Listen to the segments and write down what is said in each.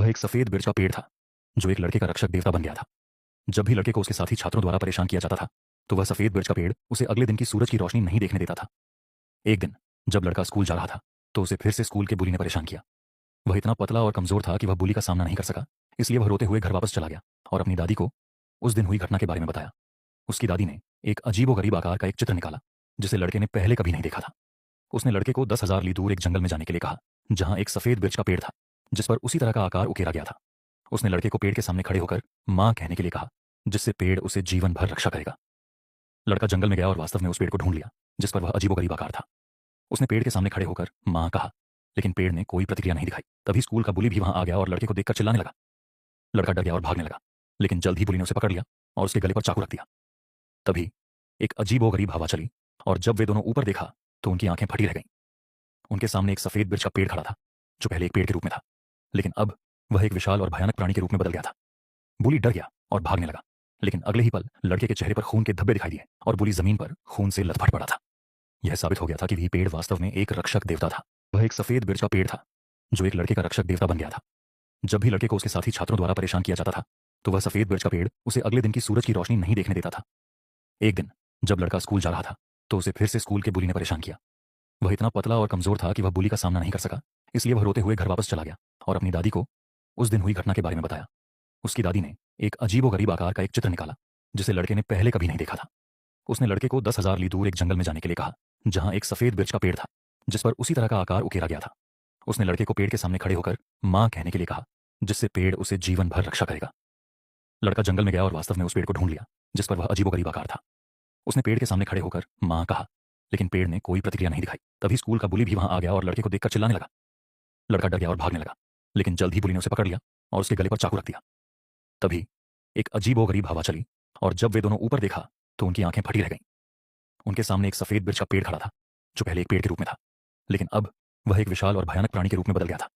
वह एक सफेद बिरछ का पेड़ था जो एक लड़के का रक्षक देवता बन गया था। जब भी लड़के को उसके साथी छात्रों द्वारा परेशान किया जाता था तो वह सफेद बिरछ का पेड़ उसे अगले दिन की सूरज की रोशनी नहीं देखने देता था। एक दिन जब लड़का स्कूल जा रहा था तो उसे फिर से स्कूल के बुली ने परेशान किया। वह इतना पतला और कमजोर था कि वह बुली का सामना नहीं कर सका, इसलिए वह रोते हुए घर वापस चला गया और अपनी दादी को उस दिन हुई घटना के बारे में बताया। उसकी दादी ने एक अजीबोगरीब आकार का एक चित्र निकाला जिसे लड़के ने पहले कभी नहीं देखा था। उसने लड़के को 10,000 ली दूर एक जंगल में जाने के लिए कहा जहां एक सफेद बिरछ का पेड़ था जिस पर उसी तरह का आकार उकेरा गया था। उसने लड़के को पेड़ के सामने खड़े होकर मां कहने के लिए कहा जिससे पेड़ उसे जीवन भर रक्षा करेगा। लड़का जंगल में गया और वास्तव में उस पेड़ को ढूंढ लिया जिस पर वह अजीबोगरीब आकार था। उसने पेड़ के सामने खड़े होकर मां कहा, लेकिन पेड़ ने कोई प्रतिक्रिया नहीं दिखाई। तभी स्कूल का बुली भी वहां आ गया और लड़के को देखकर चिल्लाने लगा। लड़का डर गया और भागने लगा, लेकिन जल्द ही बुली ने उसे पकड़ लिया और उसके गले पर चाकू रख दिया। तभी एक अजीबोगरीब हवा चली और जब वे दोनों ऊपर देखा तो उनकी आंखें फटी रह गईं। उनके सामने एक सफेद बिरछ का पेड़ खड़ा था जो पहले एक पेड़ के रूप में था, लेकिन अब वह एक विशाल और भयानक प्राणी के रूप में बदल गया था। बुली डर गया और भागने लगा, लेकिन अगले ही पल लड़के के चेहरे पर खून के धब्बे दिखाई दिए और बुली जमीन पर खून से लथपथ पड़ा था। यह साबित हो गया था कि वह पेड़ वास्तव में एक रक्षक देवता था। वह एक सफेद बिरछ का पेड़ था जो एक लड़के का रक्षक देवता बन गया था। जब भी लड़के को उसके साथी छात्रों द्वारा परेशान किया जाता था तो वह सफेद बिरछ का पेड़ उसे अगले दिन की सूरज की रोशनी नहीं देखने देता था। एक दिन जब लड़का स्कूल जा रहा था तो उसे फिर से स्कूल के बुली ने परेशान किया। वह इतना पतला और कमजोर था कि वह बुली का सामना नहीं कर सका, इसलिए वह रोते हुए घर वापस चला गया और अपनी दादी को उस दिन हुई घटना के बारे में बताया। उसकी दादी ने एक अजीबोगरीब आकार का एक चित्र निकाला जिसे लड़के ने पहले कभी नहीं देखा था। उसने लड़के को 10,000 ली दूर एक जंगल में जाने के लिए कहा जहां एक सफेद बिरछ का पेड़ था जिस पर उसी तरह का आकार उकेरा गया था। उसने लड़के को पेड़ के सामने खड़े होकर मां कहने के लिए कहा जिससे पेड़ उसे जीवन भर रक्षा करेगा। लड़का जंगल में गया और वास्तव में उस पेड़ को ढूंढ लिया जिस पर वह अजीबोगरीब आकार था। उसने पेड़ के सामने खड़े होकर मां कहा, लेकिन पेड़ ने कोई प्रतिक्रिया नहीं दिखाई। तभी स्कूल का बुली भी वहां आ गया और लड़के को देखकर चिल्लाने लगा। लड़का डर गया और भागने लगा, लेकिन जल्द ही बुली ने उसे पकड़ लिया और उसके गले पर चाकू रख दिया। तभी एक अजीबोगरीब हवा चली और जब वे दोनों ऊपर देखा तो उनकी आंखें फटी रह गईं। उनके सामने एक सफेद बिरछ का पेड़ खड़ा था जो पहले एक पेड़ के रूप में था, लेकिन अब वह एक विशाल और भयानक प्राणी के रूप में बदल गया था।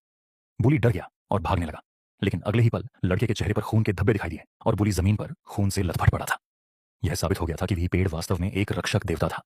बुली डर गया और भागने लगा, लेकिन अगले ही पल लड़के के चेहरे पर खून के धब्बे दिखाई दिए और बुली जमीन पर खून से लथपथ पड़ा था। यह साबित हो गया था कि वह पेड़ वास्तव में एक रक्षक देवता था।